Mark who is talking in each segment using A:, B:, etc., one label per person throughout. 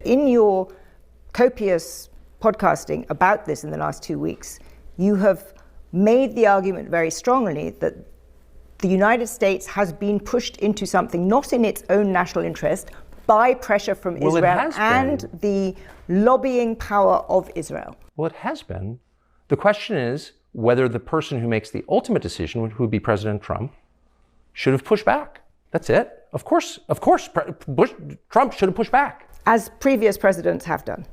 A: in your copious podcasting about this in the last 2 weeks, you have made the argument very strongly that the United States has been pushed into something not in its own national interest by pressure from Israel and the lobbying power of Israel.
B: Well, it has been. The question is whether the person who makes the ultimate decision, who would be President Trump, should have pushed back. That's it. Of course, Trump should have pushed back.
A: As previous presidents have done.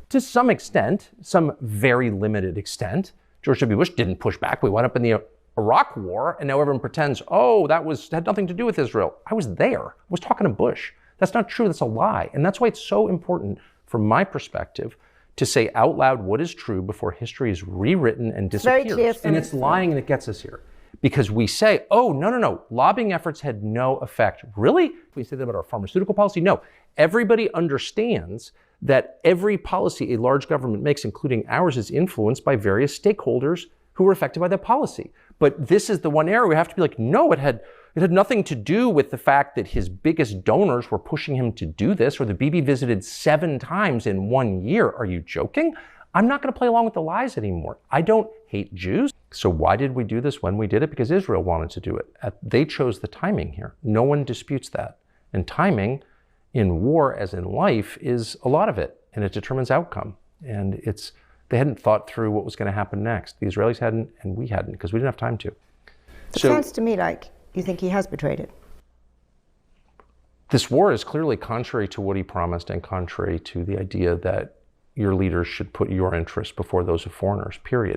B: To some extent, some very limited extent. George W. Bush didn't push back. We wound up in the Iraq War, and now everyone pretends, oh, that had nothing to do with Israel. I was there. I was talking to Bush. That's not true. That's a lie. And that's why it's so important, from my perspective, to say out loud what is true before history is rewritten and disappears.
A: Very clear.
B: And it's lying, and it gets us here. Because we say, oh, no, lobbying efforts had no effect. Really? We say that about our pharmaceutical policy? No. Everybody understands that every policy a large government makes, including ours, is influenced by various stakeholders who were affected by that policy. But this is the one area we have to be like, no, it had nothing to do with the fact that his biggest donors were pushing him to do this, or the BB visited 7 times in 1 year. Are you joking? I'm not going to play along with the lies anymore. I don't hate Jews. So why did we do this when we did it? Because Israel wanted to do it. They chose the timing here. No one disputes that. And timing in war, as in life, is a lot of it, and it determines outcome. And they hadn't thought through what was going to happen next. The Israelis hadn't, and we hadn't, because we didn't have time to.
A: It sounds to me like you think he has betrayed it.
B: This war is clearly contrary to what he promised and contrary to the idea that your leaders should put your interests before those of foreigners, period.